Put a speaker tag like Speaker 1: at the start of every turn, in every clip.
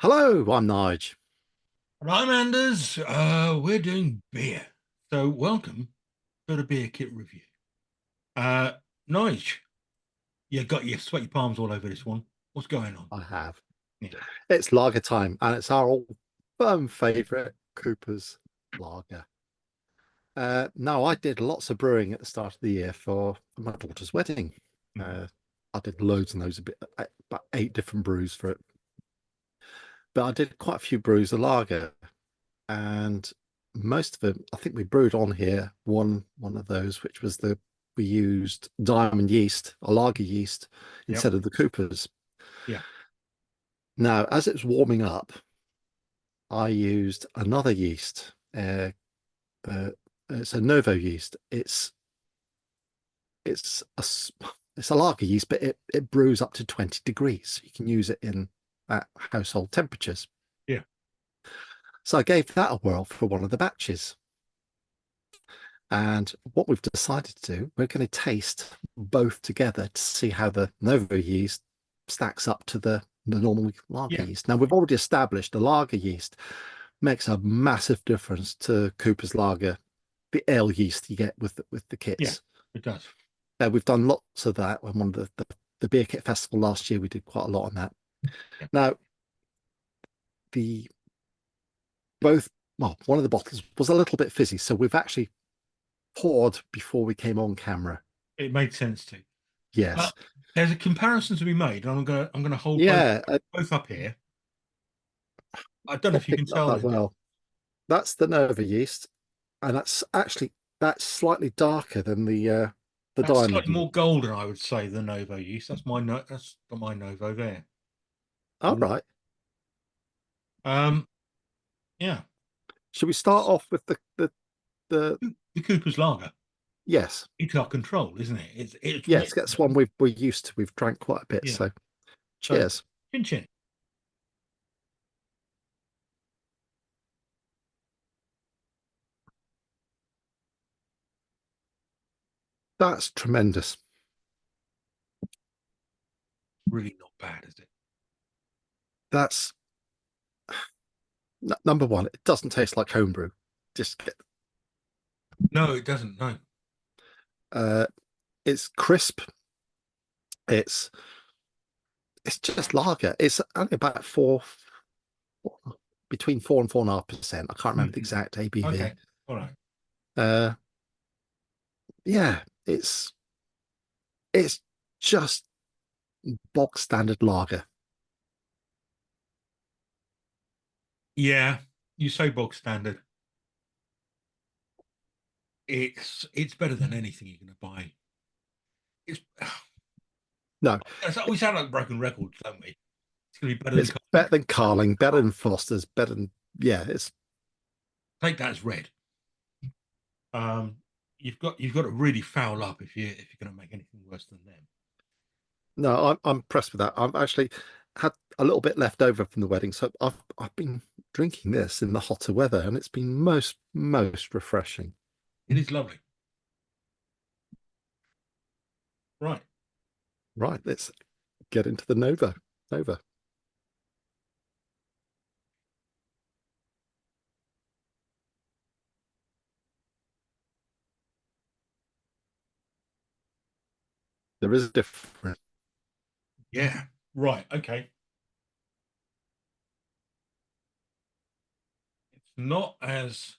Speaker 1: Hello, I'm Nige.
Speaker 2: And I'm Anders. We're doing beer. So welcome to the beer kit review. Uh, Nige, you got your sweaty palms all over this one. What's going on?
Speaker 1: I have.
Speaker 2: Yeah.
Speaker 1: It's lager time, and it's our all firm favourite Cooper's lager. Now, I did lots of brewing at the start of the year for my daughter's wedding.
Speaker 2: Mhm.
Speaker 1: Uh, I did loads and loads of about 8 different brews for it. But I did quite a few brews of lager, and most of them, I think we brewed on here one of those, which was we used diamond yeast, a lager yeast,
Speaker 2: Yep.
Speaker 1: instead of the Cooper's.
Speaker 2: Yeah.
Speaker 1: Now, as it was warming up, I used another yeast. Uh, it's a Novo yeast. It's a it's a lager yeast, but it brews up to 20 degrees. You can use it in at household temperatures.
Speaker 2: Yeah.
Speaker 1: So I gave that a whirl for one of the batches. And what we've decided to do, we're going to taste both together to see how the Novo yeast stacks up to the normal lager
Speaker 2: Yeah.
Speaker 1: yeast. Now, we've already established the lager yeast makes a massive difference to Cooper's lager, the ale yeast you get with the
Speaker 2: Yeah.
Speaker 1: kits.
Speaker 2: It does.
Speaker 1: We've done lots of that. When one of the beer kit festival last year, we did quite a lot on that.
Speaker 2: Yeah.
Speaker 1: Now, the both well, one of the bottles was a little bit fizzy, so we've actually poured before we came on camera.
Speaker 2: It made sense to. Uh,
Speaker 1: Yes,
Speaker 2: there's a comparison to be made, and I'm gonna hold both
Speaker 1: yeah,
Speaker 2: both up here. I don't know
Speaker 1: not
Speaker 2: if you can
Speaker 1: picked up
Speaker 2: tell
Speaker 1: that
Speaker 2: the difference.
Speaker 1: well. That's the Nova yeast, and that's slightly darker than the
Speaker 2: That's
Speaker 1: diamond
Speaker 2: slightly
Speaker 1: yeast.
Speaker 2: more golden, I would say, than Novo yeast. That's my Novo there.
Speaker 1: All right.
Speaker 2: Um, yeah.
Speaker 1: Should we start off with the
Speaker 2: The Cooper's Lager.
Speaker 1: yes.
Speaker 2: It's our control, isn't it? It's really
Speaker 1: Yes, that's one we're used to. We've drank quite a bit.
Speaker 2: yeah.
Speaker 1: So
Speaker 2: So
Speaker 1: cheers.
Speaker 2: chin chin.
Speaker 1: That's tremendous.
Speaker 2: Really not bad, is it?
Speaker 1: That's number one. It doesn't taste like homebrew. Just get,
Speaker 2: No, it doesn't. No.
Speaker 1: uh, it's crisp. It's it's just lager. It's only about between 4 and 4.5%. I can't remember the
Speaker 2: Mhm.
Speaker 1: exact ABV.
Speaker 2: Okay. All right.
Speaker 1: Uh, yeah, it's just bog standard lager.
Speaker 2: Yeah, you say bog standard. It's better than anything you're going to buy. It's
Speaker 1: No,
Speaker 2: we sound like broken records, don't we? It's going to be better than
Speaker 1: it's better
Speaker 2: Carling.
Speaker 1: than Carling, better than Foster's, better than yeah. It's
Speaker 2: Take that as red. Um, you've got to really foul up if you're going to make anything worse than them.
Speaker 1: No, I'm impressed with that. I've actually had a little bit left over from the wedding, so I've been drinking this in the hotter weather, and it's been most refreshing.
Speaker 2: It is lovely. Right.
Speaker 1: Right, let's get into the Nova. Nova. There is a difference.
Speaker 2: Yeah. Right. Okay. It's not as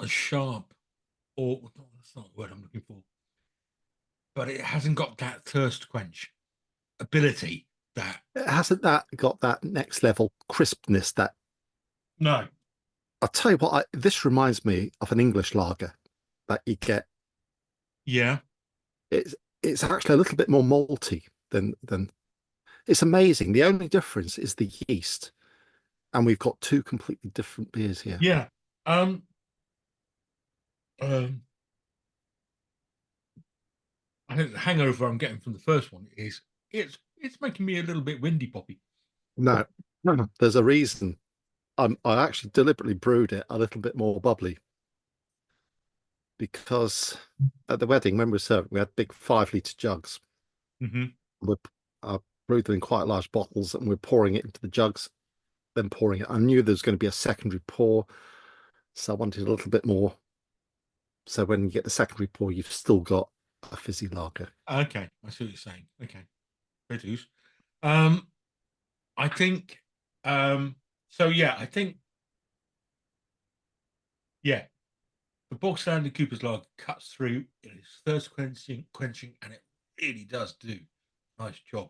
Speaker 2: sharp, or that's not the word I'm looking for. But it hasn't got that thirst quench ability that
Speaker 1: Hasn't that got that next level crispness? That
Speaker 2: no.
Speaker 1: I'll tell you what, this reminds me of an English lager that you get.
Speaker 2: Yeah.
Speaker 1: It's it's actually a little bit more malty than. It's amazing. The only difference is the yeast, and we've got two completely different beers here.
Speaker 2: Yeah. Um, um, I think the hangover I'm getting from the first one is it's making me a little bit windy poppy.
Speaker 1: No, no, there's a reason. I actually deliberately brewed it a little bit more bubbly because at the wedding when we were serving, we had big 5 litre jugs.
Speaker 2: Hmm.
Speaker 1: We brewed them in quite large bottles, and we're pouring it into the jugs, then pouring it. I knew there was going to be a secondary pour, so I wanted a little bit more. So when you get the secondary pour, you've still got a fizzy lager.
Speaker 2: Okay, I see what you're saying. Okay, fair dues. Um, I think. So yeah, I think yeah, the bog standard Cooper's Lager cuts through. It is thirst quenching, and it really does do a nice job.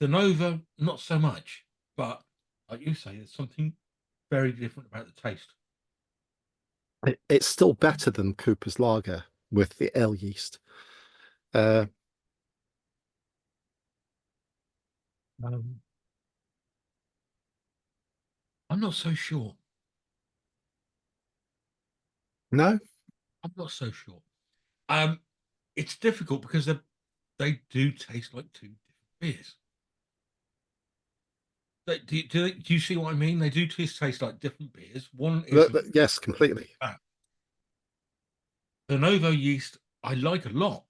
Speaker 2: The Nova, not so much, but like you say, there's something very different about the taste.
Speaker 1: It's still better than Cooper's Lager with the ale yeast. Uh,
Speaker 2: Um, I'm not so sure.
Speaker 1: no,
Speaker 2: I'm not so sure. Um, it's difficult because they do taste like two different beers. Do you see what I mean? They do taste like different beers. One is
Speaker 1: yes, completely.
Speaker 2: that. The Novo yeast I like a lot,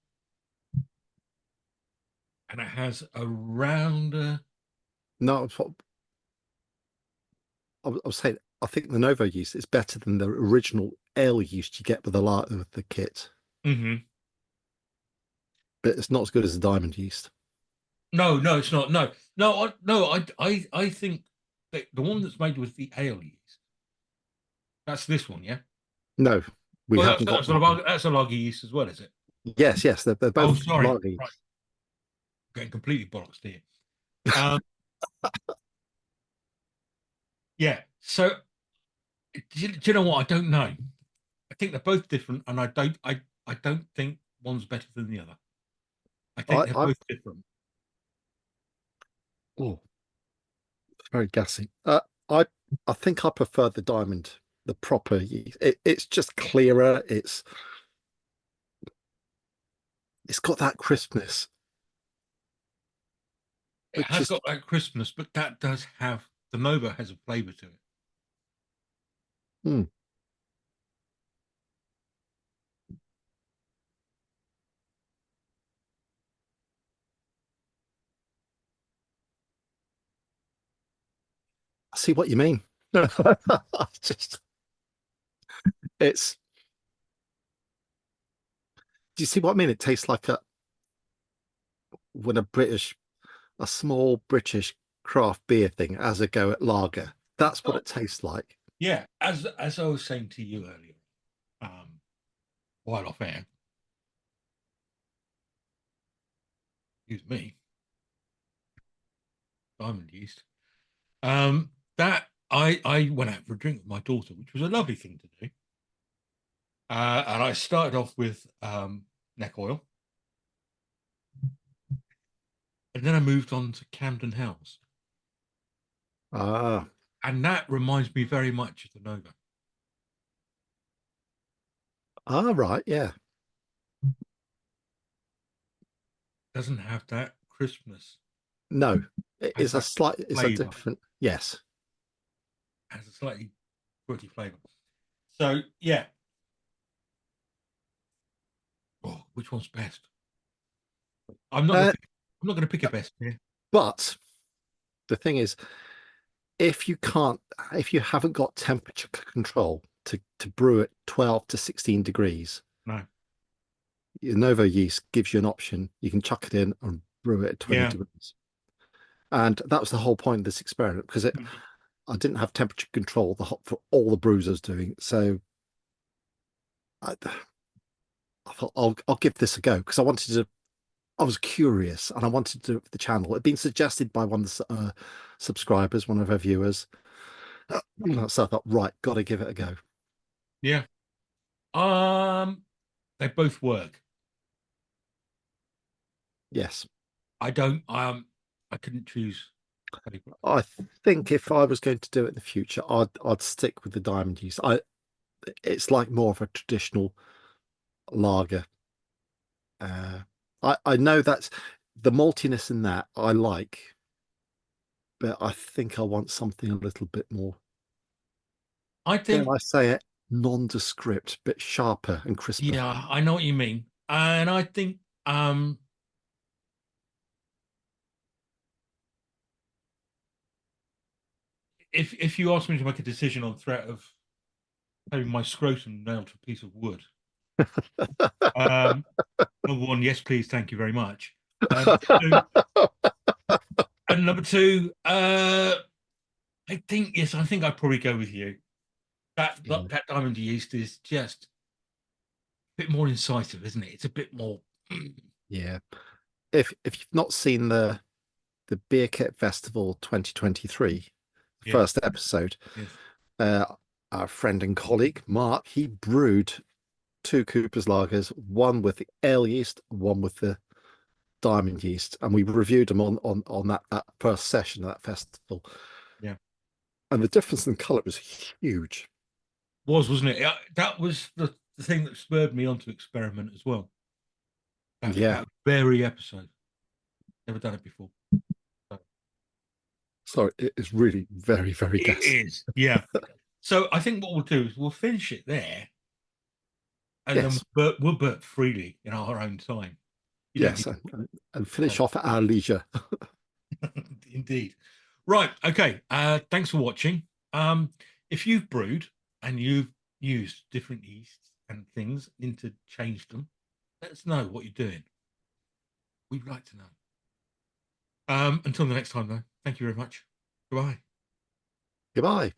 Speaker 2: and it has a rounder.
Speaker 1: No, I was saying, I think the Novo yeast is better than the original ale yeast you get with the kit,
Speaker 2: Mhm.
Speaker 1: but it's not as good as the diamond yeast.
Speaker 2: No, no, it's not. No, no, I think that the one that's made with the ale yeast. That's this one, yeah.
Speaker 1: No, we
Speaker 2: Well,
Speaker 1: haven't got that one.
Speaker 2: that's a lager yeast as well, is it?
Speaker 1: Yes, yes, they're
Speaker 2: Oh,
Speaker 1: both
Speaker 2: sorry,
Speaker 1: lager
Speaker 2: right,
Speaker 1: yeast.
Speaker 2: getting completely bollocks here. Um, yeah. So, do you know what? I don't know. I think they're both different, and I don't think one's better than the other. I think they're
Speaker 1: I
Speaker 2: both different.
Speaker 1: oh, it's very gassy. I I think I prefer the diamond, the proper yeast. It's just clearer. It's got that crispness,
Speaker 2: It
Speaker 1: which
Speaker 2: has
Speaker 1: is
Speaker 2: got that crispness, but that does have the Nova has a flavour to it.
Speaker 1: hmm, I see what you mean. Just it's do you see what I mean? It tastes like a when a small British craft beer thing has a go at lager. That's what
Speaker 2: Oh,
Speaker 1: it tastes like.
Speaker 2: yeah, as I was saying to you earlier, while off air, excuse me, diamond yeast. That I went out for a drink with my daughter, which was a lovely thing to do. And I started off with neck oil, and then I moved on to Camden House,
Speaker 1: Ah,
Speaker 2: and that reminds me very much of the Nova.
Speaker 1: right, yeah.
Speaker 2: Doesn't have that crispness,
Speaker 1: No,
Speaker 2: has that
Speaker 1: it's a
Speaker 2: flavour,
Speaker 1: different, yes.
Speaker 2: has a slightly fruity flavour. So yeah, oh, which one's best? I'm not gonna
Speaker 1: Uh,
Speaker 2: pick, I'm not gonna pick a best here.
Speaker 1: but the thing is, if you can't, if you haven't got temperature control to brew at 12 to 16 degrees,
Speaker 2: No,
Speaker 1: your Novo yeast gives you an option. You can chuck it in and brew it at 20
Speaker 2: yeah,
Speaker 1: degrees. And that was the whole point of this experiment because I didn't have temperature control for all the brews I was doing. So I thought I'll give this a go because I was curious and I wanted to do it for the channel. It'd been suggested by one of the subscribers, one of our viewers. So I thought, right, got to give it a go.
Speaker 2: yeah. Um, they both work.
Speaker 1: Yes.
Speaker 2: I don't. I couldn't choose a favourite.
Speaker 1: I think if I was going to do it in the future, I'd stick with the diamond use. It's like more of a traditional lager. Uh, I know that's the maltiness in that I like, but I think I want something a little bit more.
Speaker 2: I
Speaker 1: Dare
Speaker 2: think
Speaker 1: I say it? nondescript, bit sharper and crisper.
Speaker 2: Yeah, I know what you mean. And I think if you ask me to make a decision on threat of having my scrotum nailed to a piece of wood, um, number one, yes, please, thank you very much. And two, and number two, I think yes, I think I'd probably go with you.
Speaker 1: Yeah.
Speaker 2: That diamond yeast is just a bit more incisive, isn't it? It's a bit more.
Speaker 1: Yeah. If you've not seen the Beer Kit Festival 2023
Speaker 2: Yes,
Speaker 1: first episode,
Speaker 2: yes,
Speaker 1: uh, our friend and colleague Mark, he brewed two Cooper's lagers, one with the ale yeast, one with the diamond yeast, and we reviewed them on that first session of that festival.
Speaker 2: yeah.
Speaker 1: And the difference in colour was huge.
Speaker 2: Wasn't it? That was the thing that spurred me on to experiment as well.
Speaker 1: Yeah.
Speaker 2: That very episode. Never done it before. So
Speaker 1: So it is really very, very
Speaker 2: it
Speaker 1: gas.
Speaker 2: is. Yeah. So I think what we'll do is we'll finish it there, and then
Speaker 1: Yes.
Speaker 2: we'll burp freely in our own time. You don't
Speaker 1: Yes.
Speaker 2: need
Speaker 1: And finish
Speaker 2: to.
Speaker 1: off at our leisure.
Speaker 2: Indeed. Right. Okay. Thanks for watching. If you've brewed and you've used different yeasts and things interchanged them, let us know what you're doing. We'd like to know. Until the next time, though, thank you very much. Goodbye.
Speaker 1: Goodbye.